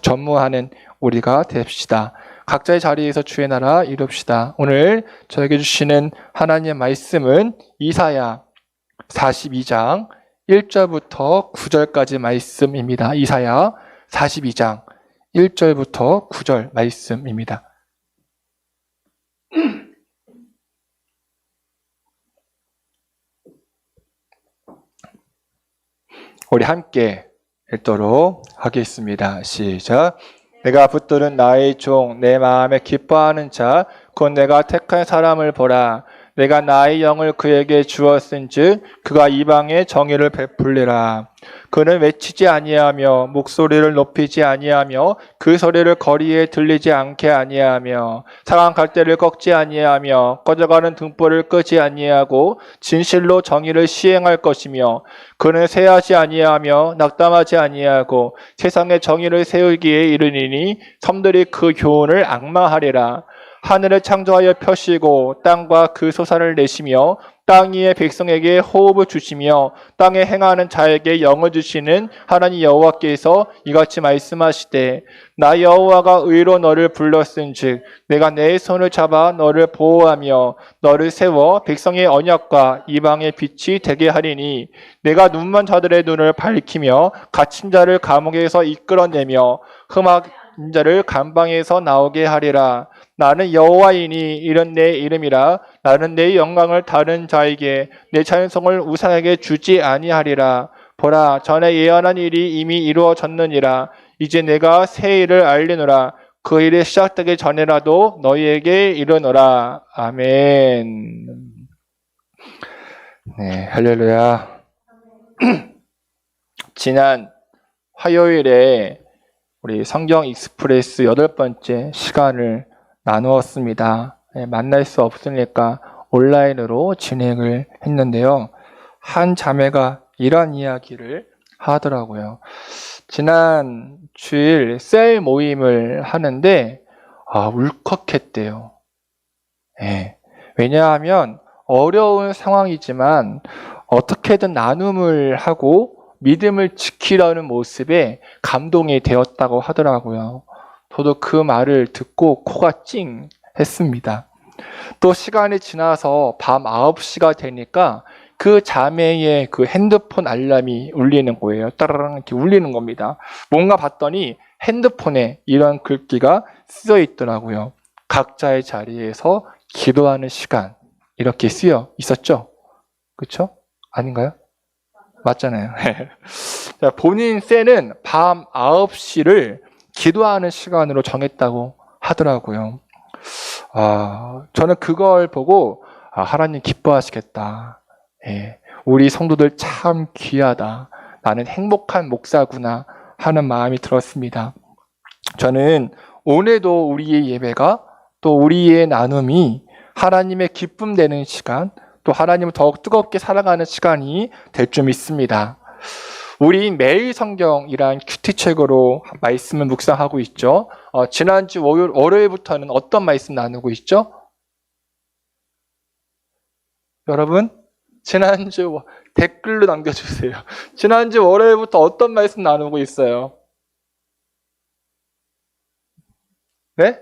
전무하는 우리가 됩시다. 각자의 자리에서 주의 나라 이룹시다. 오늘 저에게 주시는 하나님의 말씀은 이사야 42장 1절부터 9절까지 말씀입니다. 이사야 42장 1절부터 9절 말씀입니다. 우리 함께 읽도록 하겠습니다. 시작. 내가 붙들은 나의 종, 내 마음에 기뻐하는 자, 곧 내가 택한 사람을 보라. 내가 나의 영을 그에게 주었은즉 그가 이방에 정의를 베풀리라. 그는 외치지 아니하며 목소리를 높이지 아니하며 그 소리를 거리에 들리지 않게 아니하며 상한 갈대를 꺾지 아니하며 꺼져가는 등불을 끄지 아니하고 진실로 정의를 시행할 것이며 그는 쇠하지 아니하며 낙담하지 아니하고 세상에 정의를 세우기에 이르니니 섬들이 그 교훈을 앙망하리라. 하늘을 창조하여 펴시고 땅과 그 솟아를 내시며 땅 위의 백성에게 호흡을 주시며 땅에 행하는 자에게 영을 주시는 하나님 여호와께서 이같이 말씀하시되 나 여호와가 의로 너를 불렀은즉 내가 내 손을 잡아 너를 보호하며 너를 세워 백성의 언약과 이방의 빛이 되게 하리니 내가 눈먼 자들의 눈을 밝히며 갇힌 자를 감옥에서 이끌어내며 흠악인 자를 감방에서 나오게 하리라. 나는 여호와이니 이런 내 이름이라. 나는 내 영광을 다른 자에게 내 찬송을 우상에게 주지 아니하리라. 보라, 전에 예언한 일이 이미 이루어졌느니라. 이제 내가 새 일을 알리노라. 그 일이 시작되기 전에라도 너희에게 이르노라. 아멘. 네, 할렐루야. 지난 화요일에 우리 성경 익스프레스 8번째 시간을 나누었습니다. 만날 수 없으니까 온라인으로 진행을 했는데요. 한 자매가 이런 이야기를 하더라고요. 지난 주일 셀 모임을 하는데 울컥했대요. 왜냐하면 어려운 상황이지만 어떻게든 나눔을 하고 믿음을 지키려는 모습에 감동이 되었다고 하더라고요. 저도 그 말을 듣고 코가 찡 했습니다. 또 시간이 지나서 밤 9시가 되니까 그 자매의 그 핸드폰 알람이 울리는 거예요. 따라랑 이렇게 울리는 겁니다. 뭔가 봤더니 핸드폰에 이런 글귀가 쓰여 있더라고요. 각자의 자리에서 기도하는 시간, 이렇게 쓰여 있었죠? 그렇죠? 아닌가요? 맞잖아요. 본인 셀은 밤 9시를 기도하는 시간으로 정했다고 하더라고요. 저는 그걸 보고 하나님 기뻐하시겠다. 우리 성도들 참 귀하다. 나는 행복한 목사구나 하는 마음이 들었습니다. 저는 오늘도 우리의 예배가 또 우리의 나눔이 하나님의 기쁨 되는 시간, 또 하나님을 더욱 뜨겁게 사랑하는 시간이 될 줄 믿습니다. 우리 매일 성경이란 큐티책으로 말씀을 묵상하고 있죠. 지난주 월요일부터는 어떤 말씀 나누고 있죠? 여러분, 지난주 댓글로 남겨주세요. 지난주 월요일부터 어떤 말씀 나누고 있어요? 네?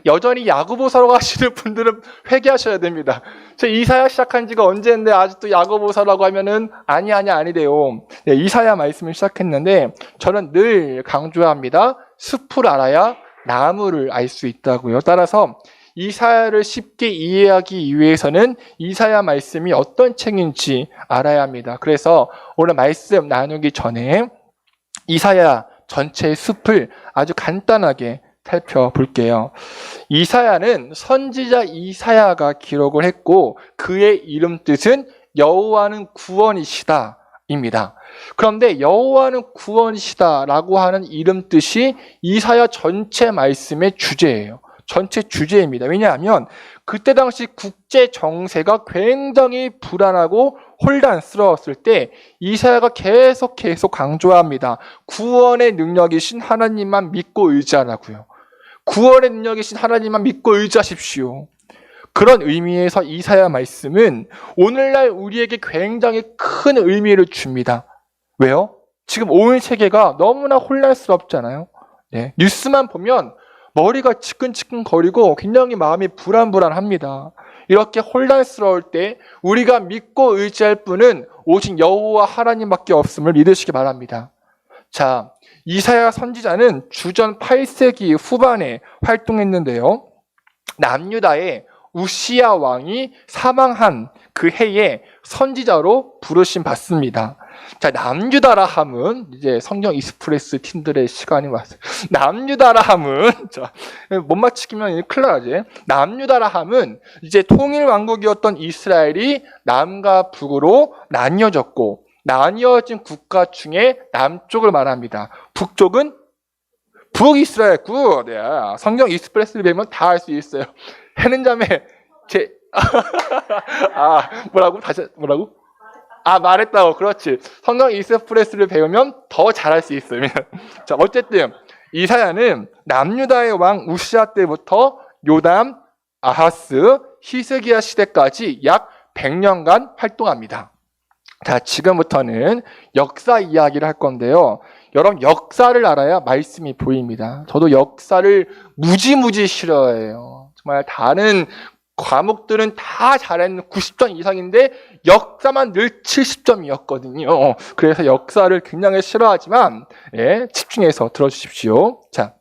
여전히 야고보서로 가시는 분들은 회개하셔야 됩니다. 저 이사야 시작한 지가 언제인데 아직도 야고보서라고 하면은 아니래요. 네, 이사야 말씀을 시작했는데 저는 늘 강조합니다. 숲을 알아야 나무를 알 수 있다고요. 따라서 이사야를 쉽게 이해하기 위해서는 이사야 말씀이 어떤 책인지 알아야 합니다. 그래서 오늘 말씀 나누기 전에 이사야 전체의 숲을 아주 간단하게 살펴볼게요. 이사야는 선지자 이사야가 기록을 했고 그의 이름 뜻은 여호와는 구원이시다 입니다. 그런데 여호와는 구원이시다라고 하는 이름 뜻이 이사야 전체 말씀의 주제예요. 전체 주제입니다. 왜냐하면 그때 당시 국제 정세가 굉장히 불안하고 혼란스러웠을 때 이사야가 계속 강조합니다. 구원의 능력이신 하나님만 믿고 의지하라고요. 구원의 능력이신 하나님만 믿고 의지하십시오. 그런 의미에서 이사야 말씀은 오늘날 우리에게 굉장히 큰 의미를 줍니다. 왜요? 지금 온 세계가 너무나 혼란스럽잖아요. 네, 뉴스만 보면 머리가 지끈지끈거리고 굉장히 마음이 불안불안합니다. 이렇게 혼란스러울 때 우리가 믿고 의지할 분은 오직 여호와 하나님밖에 없음을 믿으시기 바랍니다. 자, 이사야 선지자는 주전 8세기 후반에 활동했는데요. 남유다의 우시야 왕이 사망한 그 해에 선지자로 부르심 받습니다. 자, 남유다라 함은 이제 성경 익스프레스 팀들의 시간이 왔어요. 남유다라 함은 자, 못 맞히면 큰일 나지. 남유다라 함은 이제 통일 왕국이었던 이스라엘이 남과 북으로 나뉘어졌고 나뉘어진 국가 중에 남쪽을 말합니다. 북쪽은 북이스라엘 국. 네, 성경 익스프레스를 배우면 다 알 수 있어요. 해는 자매 뭐라고? 다시 뭐라고? 말했다고. 그렇지. 성경 익스프레스를 배우면 더 잘할 수 있어요. 자, 어쨌든 이사야는 남유다의 왕 우시야 때부터 요담, 아하스, 히스기야 시대까지 약 100년간 활동합니다. 자, 지금부터는 역사 이야기를 할 건데요. 여러분, 역사를 알아야 말씀이 보입니다. 저도 역사를 무지무지 싫어해요. 정말 다른 과목들은 다 잘했는 90점 이상인데 역사만 늘 70점이었거든요. 그래서 역사를 굉장히 싫어하지만 집중해서 들어주십시오. 자,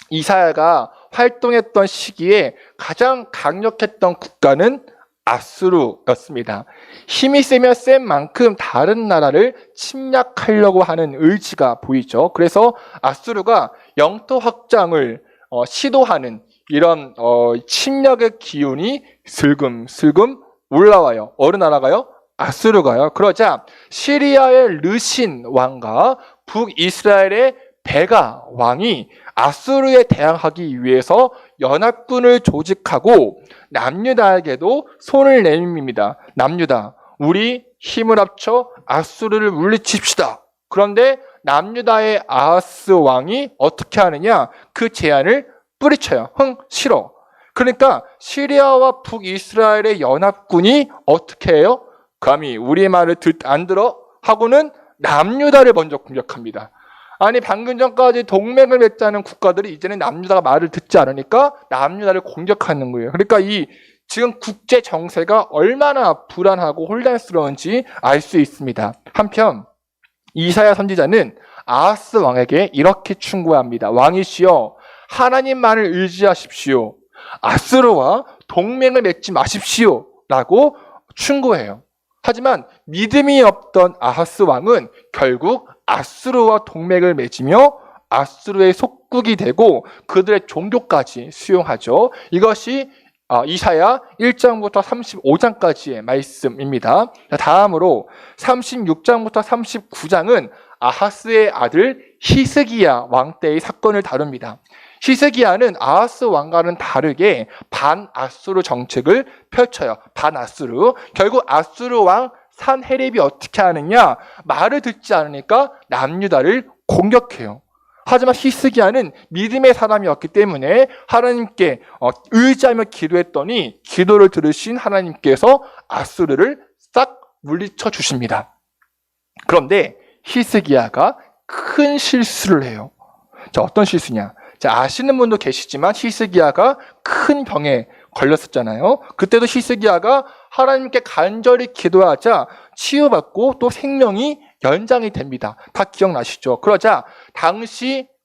이사야가 활동했던 시기에 가장 강력했던 국가는 아수르였습니다. 힘이 세면 센 만큼 다른 나라를 침략하려고 하는 의지가 보이죠. 그래서 아수르가 영토 확장을 시도하는 이런 침략의 기운이 슬금슬금 올라와요. 어느 나라가요? 아수르가요. 그러자 시리아의 르신 왕과 북이스라엘의 베가 왕이 아수르에 대항하기 위해서 연합군을 조직하고 남유다에게도 손을 내밉니다. 남유다, 우리 힘을 합쳐 아수르를 물리칩시다. 그런데 남유다의 아하스 왕이 어떻게 하느냐? 그 제안을 뿌리쳐요. 싫어. 그러니까 시리아와 북이스라엘의 연합군이 어떻게 해요? 감히 우리 말을 안 들어? 하고는 남유다를 먼저 공격합니다. 아니, 방금 전까지 동맹을 맺자는 국가들이 이제는 남유다가 말을 듣지 않으니까 남유다를 공격하는 거예요. 그러니까 이 지금 국제 정세가 얼마나 불안하고 혼란스러운지 알 수 있습니다. 한편 이사야 선지자는 아하스 왕에게 이렇게 충고합니다. 왕이시여, 하나님만을 의지하십시오. 아수르와 동맹을 맺지 마십시오. 라고 충고해요. 하지만 믿음이 없던 아하스 왕은 결국 아수르와 동맹을 맺으며 아수르의 속국이 되고 그들의 종교까지 수용하죠. 이것이 이사야 1장부터 35장까지의 말씀입니다. 다음으로 36장부터 39장은 아하스의 아들 히스기야 왕 때의 사건을 다룹니다. 히스기야는 아하스 왕과는 다르게 반아수르 정책을 펼쳐요. 반아수르. 결국 아수르 왕 산헤립이 어떻게 하느냐? 말을 듣지 않으니까 남유다를 공격해요. 하지만 히스기야는 믿음의 사람이었기 때문에 하나님께 의지하며 기도했더니 기도를 들으신 하나님께서 아수르를 싹 물리쳐 주십니다. 그런데 히스기야가 큰 실수를 해요. 자, 어떤 실수냐? 자, 아시는 분도 계시지만 히스기야가 큰 병에 걸렸었잖아요. 그때도 히스기야가 하나님께 간절히 기도하자 치유받고 또 생명이 연장이 됩니다. 다 기억나시죠? 그러자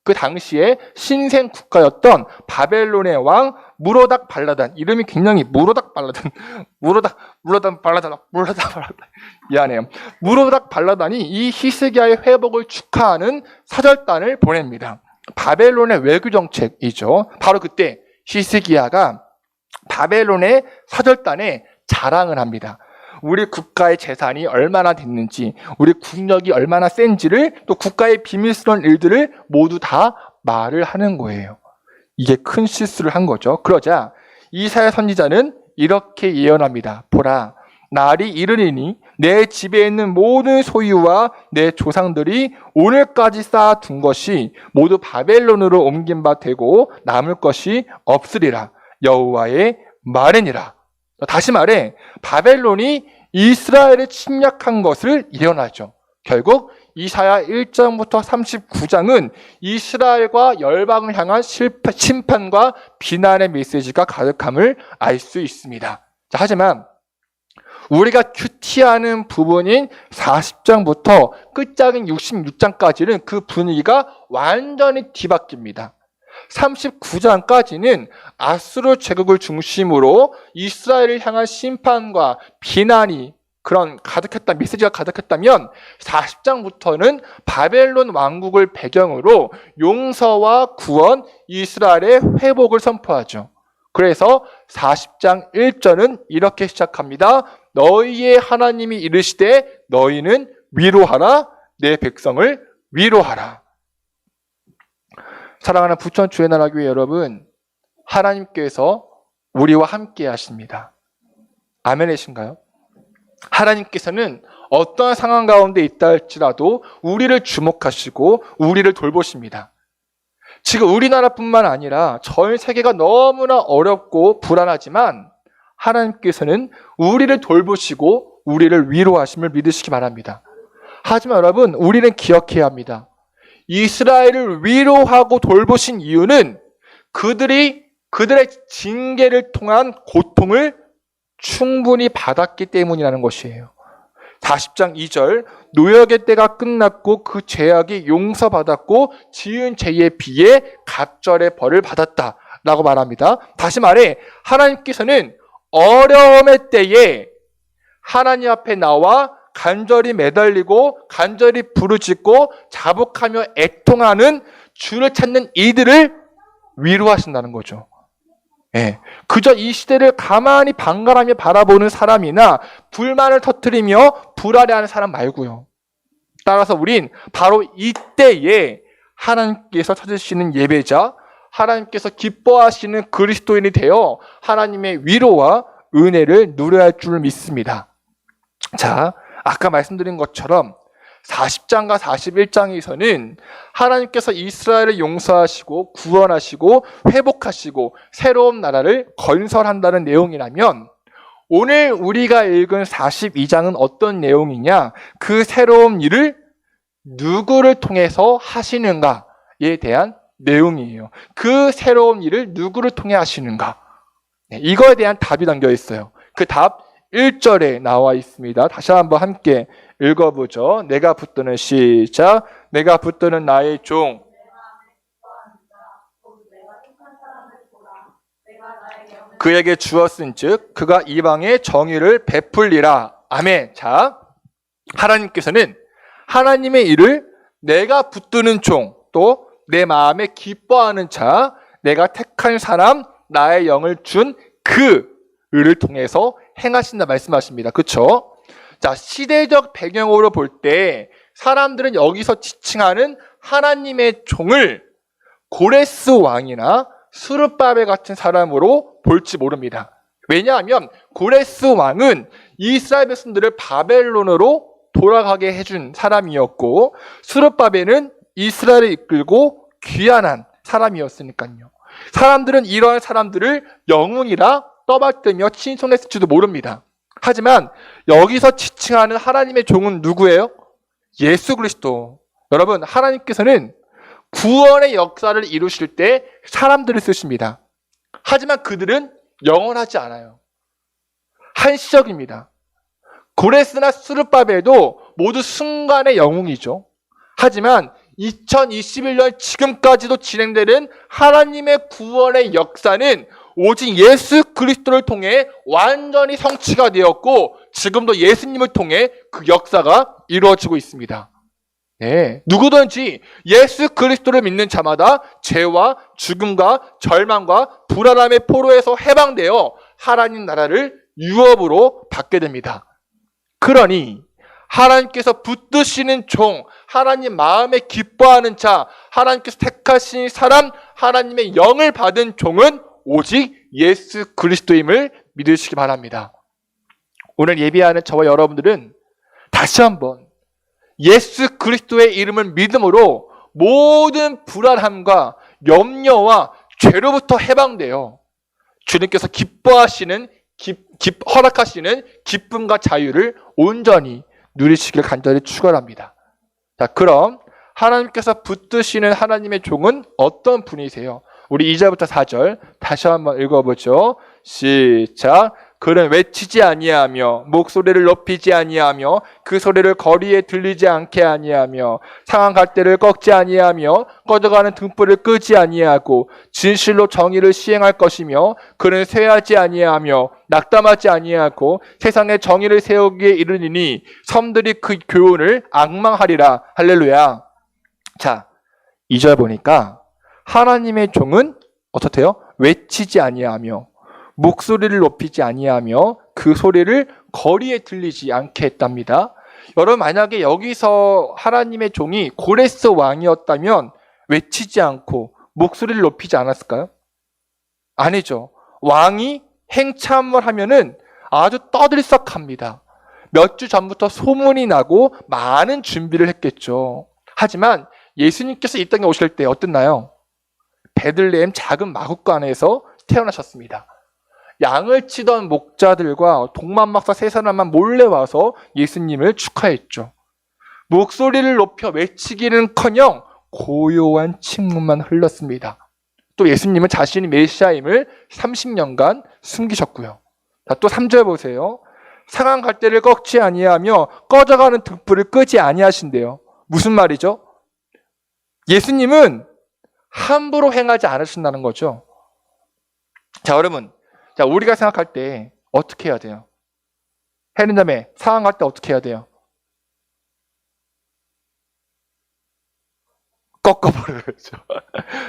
그 당시에 신생 국가였던 바벨론의 왕 무로닥 발라단, 이름이 굉장히 무로닥 발라단 미안해요. 무로닥 발라단이 이 히스기야의 회복을 축하하는 사절단을 보냅니다. 바벨론의 외교 정책이죠. 바로 그때 히스기야가 바벨론의 사절단에 자랑을 합니다. 우리 국가의 재산이 얼마나 됐는지, 우리 국력이 얼마나 센지를, 또 국가의 비밀스러운 일들을 모두 다 말을 하는 거예요. 이게 큰 실수를 한 거죠. 그러자 이사야 선지자는 이렇게 예언합니다. 보라, 날이 이르리니 내 집에 있는 모든 소유와 내 조상들이 오늘까지 쌓아둔 것이 모두 바벨론으로 옮긴 바 되고 남을 것이 없으리라. 여호와의 말이니라. 다시 말해, 바벨론이 이스라엘을 침략한 것을 예언하죠. 결국 이사야 1장부터 39장은 이스라엘과 열방을 향한 심판과 비난의 메시지가 가득함을 알 수 있습니다. 자, 하지만 우리가 큐티하는 부분인 40장부터 끝장인 66장까지는 그 분위기가 완전히 뒤바뀝니다. 39장까지는 아수르 제국을 중심으로 이스라엘을 향한 심판과 비난이 그런 가득했다, 메시지가 가득했다면 40장부터는 바벨론 왕국을 배경으로 용서와 구원, 이스라엘의 회복을 선포하죠. 그래서 40장 1절은 이렇게 시작합니다. 너희의 하나님이 이르시되 너희는 위로하라, 내 백성을 위로하라. 사랑하는 부천 주의나라교회 여러분, 하나님께서 우리와 함께 하십니다. 아멘이신가요? 하나님께서는 어떠한 상황 가운데 있다 할지라도 우리를 주목하시고 우리를 돌보십니다. 지금 우리나라뿐만 아니라 전 세계가 너무나 어렵고 불안하지만 하나님께서는 우리를 돌보시고 우리를 위로하심을 믿으시기 바랍니다. 하지만 여러분, 우리는 기억해야 합니다. 이스라엘을 위로하고 돌보신 이유는 그들의 징계를 통한 고통을 충분히 받았기 때문이라는 것이에요. 40장 2절, 노역의 때가 끝났고 그 죄악이 용서받았고 지은 죄에 비해 갑절의 벌을 받았다 라고 말합니다. 다시 말해 하나님께서는 어려움의 때에 하나님 앞에 나와 간절히 매달리고 간절히 부르짖고 자복하며 애통하는 주를 찾는 이들을 위로하신다는 거죠. 예, 그저 이 시대를 가만히 방관하며 바라보는 사람이나 불만을 터뜨리며 불화해하는 사람 말고요. 따라서 우린 바로 이때에 하나님께서 찾으시는 예배자, 하나님께서 기뻐하시는 그리스도인이 되어 하나님의 위로와 은혜를 누려야 할 줄 믿습니다. 자, 아까 말씀드린 것처럼 40장과 41장에서는 하나님께서 이스라엘을 용서하시고 구원하시고 회복하시고 새로운 나라를 건설한다는 내용이라면 오늘 우리가 읽은 42장은 어떤 내용이냐? 그 새로운 일을 누구를 통해서 하시는가에 대한 내용이에요. 그 새로운 일을 누구를 통해 하시는가? 이거에 대한 답이 담겨 있어요. 그 답 1절에 나와 있습니다. 다시 한번 함께 읽어보죠. 내가 붙드는 시작. 내가 붙드는 나의 종 그에게 주었은즉 그가 이방의 정의를 베풀리라. 아멘. 자, 하나님께서는 하나님의 일을 내가 붙드는 종, 또 내 마음에 기뻐하는 자, 내가 택한 사람, 나의 영을 준 그를 통해서 행하신다 말씀하십니다. 그렇죠? 자, 시대적 배경으로 볼 때 사람들은 여기서 지칭하는 하나님의 종을 고레스 왕이나 스룹바벨 같은 사람으로 볼지 모릅니다. 왜냐하면 고레스 왕은 이스라엘 백성들을 바벨론으로 돌아가게 해준 사람이었고 스룹바벨은 이스라엘을 이끌고 귀환한 사람이었으니까요. 사람들은 이러한 사람들을 영웅이라 떠받들며 칭송했을지도 모릅니다. 하지만 여기서 지칭하는 하나님의 종은 누구예요? 예수 그리스도. 여러분, 하나님께서는 구원의 역사를 이루실 때 사람들을 쓰십니다. 하지만 그들은 영원하지 않아요. 한시적입니다. 고레스나 스룹바벨도 모두 순간의 영웅이죠. 하지만 2021년 지금까지도 진행되는 하나님의 구원의 역사는 오직 예수 그리스도를 통해 완전히 성취가 되었고 지금도 예수님을 통해 그 역사가 이루어지고 있습니다. 네, 누구든지 예수 그리스도를 믿는 자마다 죄와 죽음과 절망과 불안함의 포로에서 해방되어 하나님 나라를 유업으로 받게 됩니다. 그러니 하나님께서 붙드시는 종, 하나님 마음에 기뻐하는 자, 하나님께서 택하신 사람, 하나님의 영을 받은 종은 오직 예수 그리스도임을 믿으시기 바랍니다. 오늘 예배하는 저와 여러분들은 다시 한번 예수 그리스도의 이름을 믿음으로 모든 불안함과 염려와 죄로부터 해방되어 주님께서 기뻐하시는 허락하시는 기쁨과 자유를 온전히 누리시길 간절히 축원합니다. 자, 그럼 하나님께서 붙드시는 하나님의 종은 어떤 분이세요? 우리 2절부터 4절 다시 한번 읽어보죠. 시작. 그는 외치지 아니하며 목소리를 높이지 아니하며 그 소리를 거리에 들리지 않게 아니하며 상한 갈대를 꺾지 아니하며 꺼져가는 등불을 끄지 아니하고 진실로 정의를 시행할 것이며 그는 쇠하지 아니하며 낙담하지 아니하고 세상에 정의를 세우기에 이르리니 섬들이 그 교훈을 앙망하리라. 할렐루야. 자, 2절 보니까 하나님의 종은 어떻대요? 외치지 아니하며 목소리를 높이지 아니하며 그 소리를 거리에 들리지 않게 했답니다. 여러분, 만약에 여기서 하나님의 종이 고레스 왕이었다면 외치지 않고 목소리를 높이지 않았을까요? 아니죠. 왕이 행차한번 하면은 아주 떠들썩합니다. 몇 주 전부터 소문이 나고 많은 준비를 했겠죠. 하지만 예수님께서 이 땅에 오실 때 어땠나요? 베들레헴 작은 마구간에서 태어나셨습니다. 양을 치던 목자들과 동만박사 세 사람만 몰래 와서 예수님을 축하했죠. 목소리를 높여 외치기는커녕 고요한 침묵만 흘렀습니다. 또 예수님은 자신이 메시아임을 30년간 숨기셨고요. 자, 또 3절 보세요. 상한 갈대를 꺾지 아니하며 꺼져가는 등불을 끄지 아니하신대요. 무슨 말이죠? 예수님은 함부로 행하지 않으신다는 거죠. 자, 여러분, 자, 우리가 생각할 때 어떻게 해야 돼요? 해는자매 상한 갈대 어떻게 해야 돼요? 꺾어버려야죠.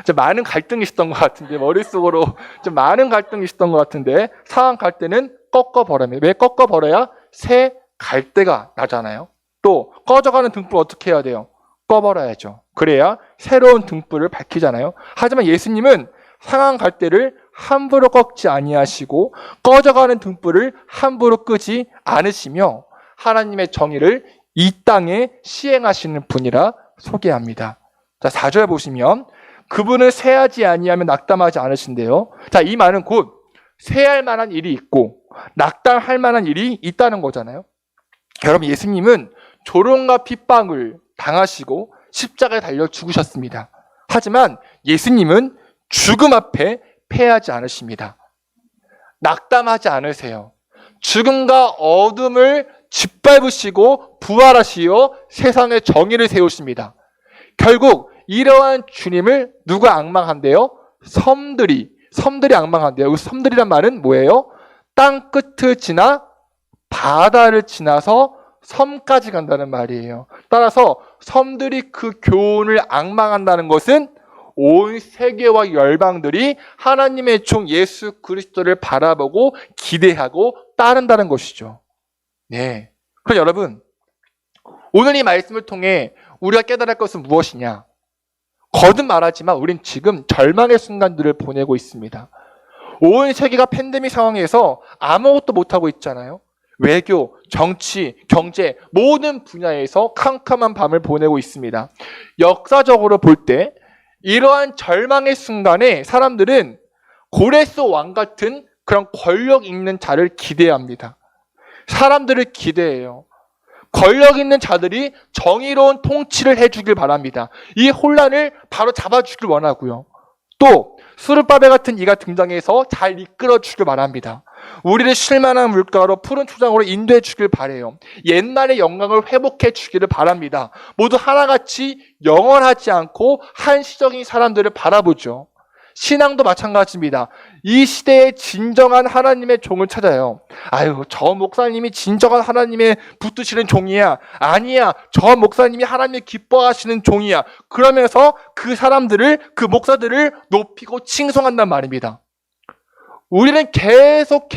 좀 많은 갈등이 있었던 것 같은데, 머릿속으로 좀 많은 갈등이 있었던 것 같은데, 상한 갈대는 꺾어버려요. 왜 꺾어버려야? 새 갈대가 나잖아요. 또 꺼져가는 등불 어떻게 해야 돼요? 꺼버려야죠. 그래야 새로운 등불을 밝히잖아요. 하지만 예수님은 상한 갈대를 함부로 꺾지 아니하시고 꺼져가는 등불을 함부로 끄지 않으시며 하나님의 정의를 이 땅에 시행하시는 분이라 소개합니다. 자, 4절 보시면 그분을 쇠하지 아니하며 낙담하지 않으신대요. 자, 이 말은 곧 쇠할 만한 일이 있고 낙담할 만한 일이 있다는 거잖아요. 여러분, 예수님은 조롱과 핍박을 당하시고 십자가에 달려 죽으셨습니다. 하지만 예수님은 죽음 앞에 패하지 않으십니다. 낙담하지 않으세요. 죽음과 어둠을 짓밟으시고 부활하시어 세상의 정의를 세우십니다. 결국 이러한 주님을 누가 앙망한대요? 섬들이 앙망한대요. 그 섬들이란 말은 뭐예요? 땅 끝을 지나 바다를 지나서 섬까지 간다는 말이에요. 따라서 섬들이 그 교훈을 앙망한다는 것은 온 세계와 열방들이 하나님의 종 예수 그리스도를 바라보고 기대하고 따른다는 것이죠. 네. 그럼 여러분, 오늘 이 말씀을 통해 우리가 깨달을 것은 무엇이냐? 거듭 말하지만 우린 지금 절망의 순간들을 보내고 있습니다. 온 세계가 팬데믹 상황에서 아무것도 못하고 있잖아요. 외교, 정치, 경제 모든 분야에서 캄캄한 밤을 보내고 있습니다. 역사적으로 볼 때 이러한 절망의 순간에 사람들은 고레스 왕 같은 그런 권력 있는 자를 기대합니다. 사람들을 기대해요. 권력 있는 자들이 정의로운 통치를 해주길 바랍니다. 이 혼란을 바로 잡아주길 원하고요. 또 수르바벨 같은 이가 등장해서 잘 이끌어주길 바랍니다. 우리를 쉴만한 물가로 푸른 초장으로 인도해 주길 바래요. 옛날의 영광을 회복해 주기를 바랍니다. 모두 하나같이 영원하지 않고 한시적인 사람들을 바라보죠. 신앙도 마찬가지입니다. 이 시대에 진정한 하나님의 종을 찾아요. 아유, 저 목사님이 진정한 하나님의 붙드시는 종이야. 아니야, 저 목사님이 하나님의 기뻐하시는 종이야. 그러면서 그 사람들을, 그 목사들을 높이고 칭송한단 말입니다. 우리는 계속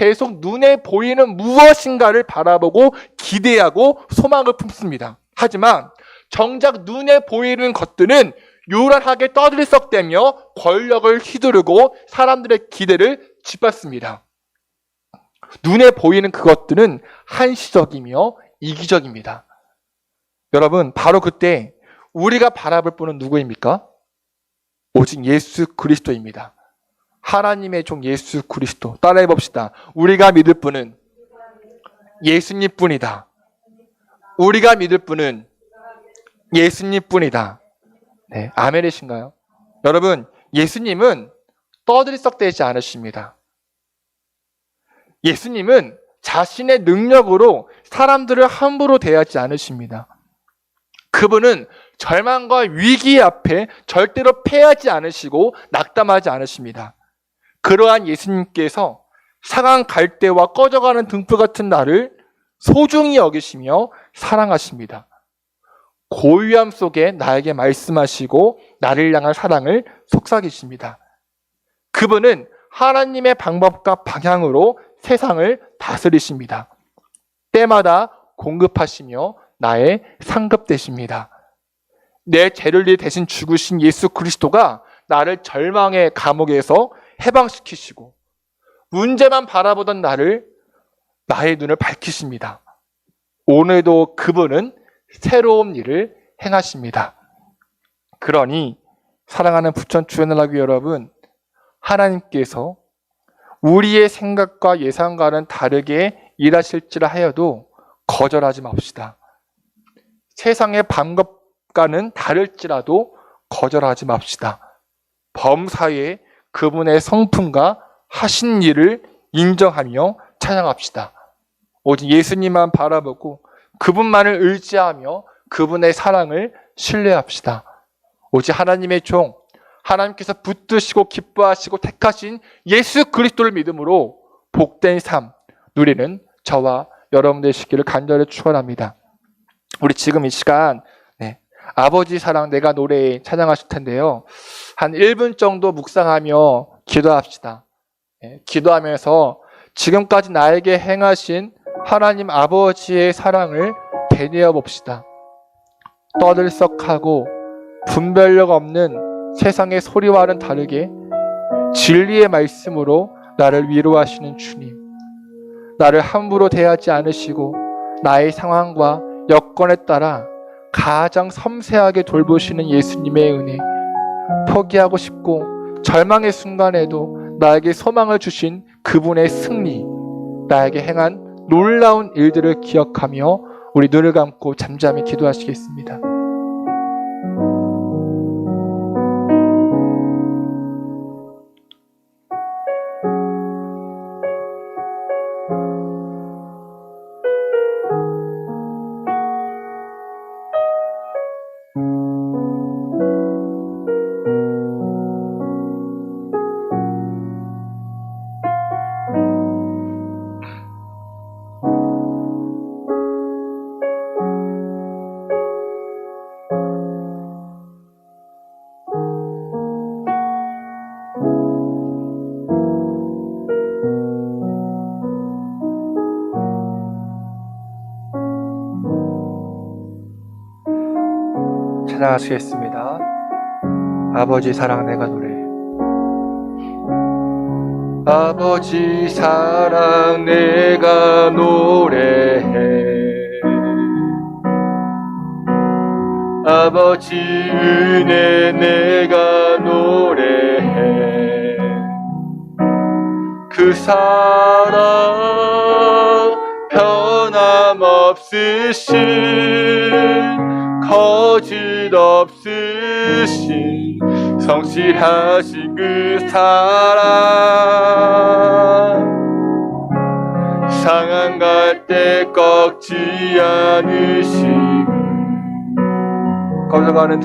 눈에 보이는 무엇인가를 바라보고 기대하고 소망을 품습니다. 하지만 정작 눈에 보이는 것들은 요란하게 떠들썩대며 권력을 휘두르고 사람들의 기대를 짓밟습니다. 눈에 보이는 그것들은 한시적이며 이기적입니다. 여러분, 바로 그때 우리가 바라볼 분은 누구입니까? 오직 예수 그리스도입니다. 하나님의 종 예수 그리스도. 따라해 봅시다. 우리가 믿을 분은 예수님 뿐이다. 우리가 믿을 분은 예수님뿐이다. 네, 아멘이신가요? 여러분, 예수님은 떠들썩대지 않으십니다. 예수님은 자신의 능력으로 사람들을 함부로 대하지 않으십니다. 그분은 절망과 위기 앞에 절대로 패하지 않으시고 낙담하지 않으십니다. 그러한 예수님께서 상한 갈대와 꺼져가는 등불 같은 나를 소중히 여기시며 사랑하십니다. 고요함 속에 나에게 말씀하시고 나를 향한 사랑을 속삭이십니다. 그분은 하나님의 방법과 방향으로 세상을 다스리십니다. 때마다 공급하시며 나의 상급 되십니다. 내 죄를 위해 대신 죽으신 예수 그리스도가 나를 절망의 감옥에서 해방시키시고 문제만 바라보던 나의 눈을 밝히십니다. 오늘도 그분은 새로운 일을 행하십니다. 그러니 사랑하는 부천 주연연합교 여러분, 하나님께서 우리의 생각과 예상과는 다르게 일하실지라 하여도 거절하지 맙시다. 세상의 방법과는 다를지라도 거절하지 맙시다. 범사에 그분의 성품과 하신 일을 인정하며 찬양합시다. 오직 예수님만 바라보고 그분만을 의지하며 그분의 사랑을 신뢰합시다. 오직 하나님의 종, 하나님께서 붙드시고 기뻐하시고 택하신 예수 그리스도를 믿음으로 복된 삶 누리는 저와 여러분 되시기를 간절히 축원합니다. 우리 지금 이 시간 아버지 사랑 내가 노래 찬양하실 텐데요. 한 1분 정도 묵상하며 기도합시다. 기도하면서 지금까지 나에게 행하신 하나님 아버지의 사랑을 되뇌어 봅시다. 떠들썩하고 분별력 없는 세상의 소리와는 다르게 진리의 말씀으로 나를 위로하시는 주님, 나를 함부로 대하지 않으시고 나의 상황과 여건에 따라 가장 섬세하게 돌보시는 예수님의 은혜, 포기하고 싶고 절망의 순간에도 나에게 소망을 주신 그분의 승리, 나에게 행한 놀라운 일들을 기억하며 우리 눈을 감고 잠잠히 기도하시겠습니다. 찬양하시겠습니다. 아버지 사랑 내가 노래해. 아버지 사랑 내가 노래해. 아버지 은혜 내가 노래해. 그 사랑 변함없으신 거짓 없으신 성실하신 그 사랑, 상한 갈대 꺾지 않으시고 꺼져가는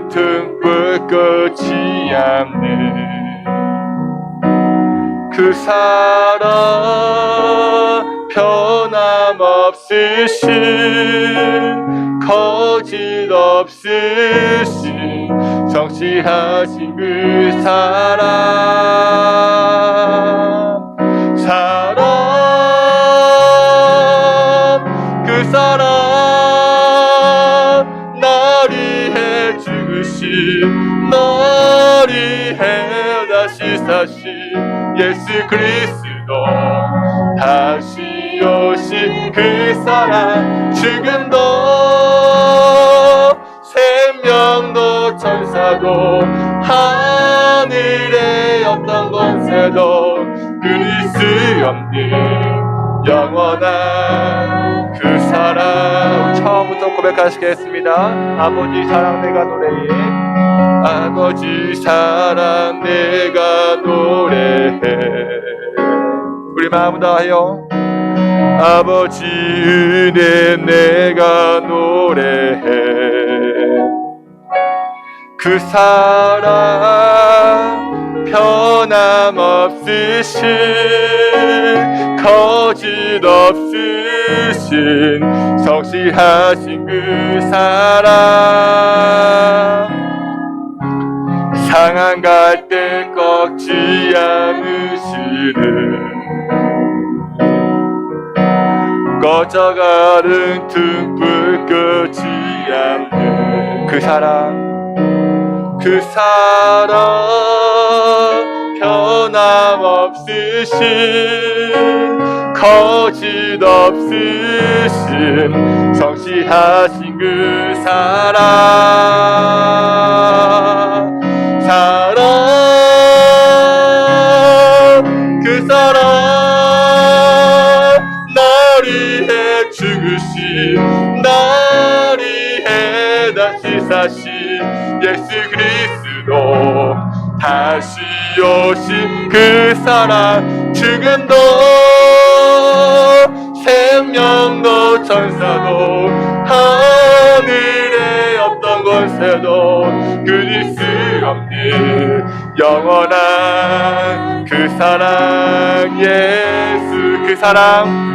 등불 끄지 않는 그 사랑, 변함없으신 거짓 없으신 성실하신 그 사랑, 그 사랑 나를 위해 죽으신 나를 위해 다시 사신 예수 그리스도 다시 오신 그 사랑, 지금도 생명도 천사도 하늘의 어떤 권세도 끊을 수 없는 영원한 그 사랑. 우리 처음부터 고백하시겠습니다. 아버지 사랑 내가 노래해. 아버지 사랑 내가 노래해. 우리 마음 다하여 아버지 은혜 내가 노래해. 그 사랑 변함없으신 거짓 없으신 성실하신 그 사랑 상한 갈대 꺾지 않으시는 꺼져가는 등불 끄지 않는 그 사랑 변함없으신 거짓 없으신 성실하신 그 사랑 그 사랑 날 위해 죽으신 날 위해 다시 사신 예수 그리스도 다시 오신 그 사랑 지금도 생명도 천사도 하늘의 어떤 권세도 끊을 수 없는 영원한 그 사랑 예수 그 사랑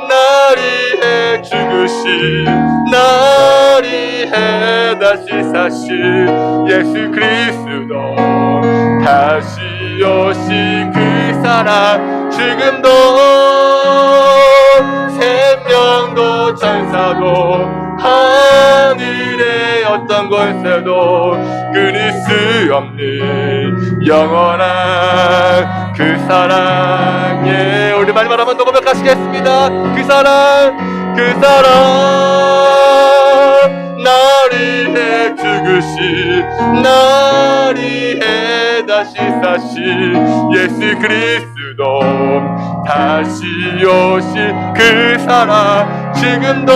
날 위해 죽으신 날 위해 다시 사신 예수 그리스도 다시 오신 그 사랑 지금도 생명도 천사도 하늘의 어떤 권세도 끊을 수 없는 영원한 그 사랑에 우리 마지막 한번 더 고백하시겠습니다. 그 사랑 날 위해 죽으신 날 위해 다시 사신 예수 그리스도 다시 오신 그 사랑 지금도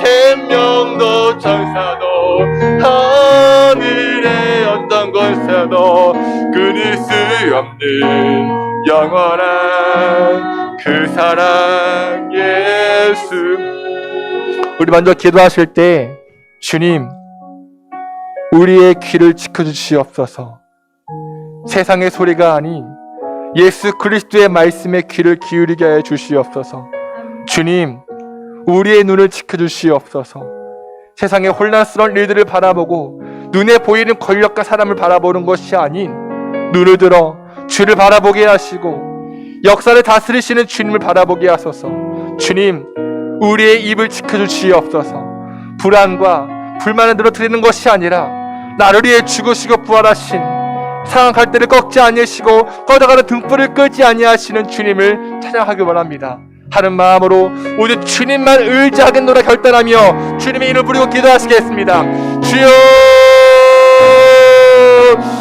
생명도 천사도 하늘의 어떤 권세도 끊을 수 없는 영원한 그 사랑 예수. 우리 먼저 기도하실 때 주님 우리의 귀를 지켜주시옵소서. 세상의 소리가 아닌 예수 그리스도의 말씀에 귀를 기울이게 해 주시옵소서. 주님 우리의 눈을 지켜주시옵소서. 세상의 혼란스러운 일들을 바라보고 눈에 보이는 권력과 사람을 바라보는 것이 아닌 눈을 들어 주를 바라보게 하시고 역사를 다스리시는 주님을 바라보게 하소서. 주님 우리의 입을 지켜주시옵소서. 불안과 불만을 늘어뜨리는 것이 아니라 나를 위해 죽으시고 부활하신 상한 갈대를 꺾지 아니하시고 꺼져가는 등불을 끄지 아니하시는 주님을 찬양하기 원합니다. 하는 마음으로 오직 주님만 의지하겠노라 결단하며 주님의 이름을 부르고 기도하시겠습니다. 주여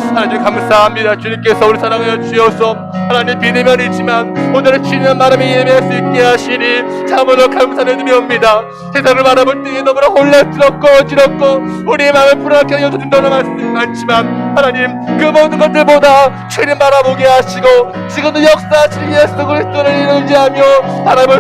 하나님 감사합니다. 주님께서 우리 사랑하여 주셔서 하나님 믿으면 있지만 오늘은 주님의 마음에 예매할 수 있게 하시니 참으로 감사드리옵니다. 세상을 바라볼 때 너무나 혼란스럽고 어지럽고 우리의 마음을 불안하게 하여 주는 너무 많지만 하나님 그 모든 것들보다 주님 바라보게 하시고 지금도 역사하시는 예수 그리스도를 의지하며 바라볼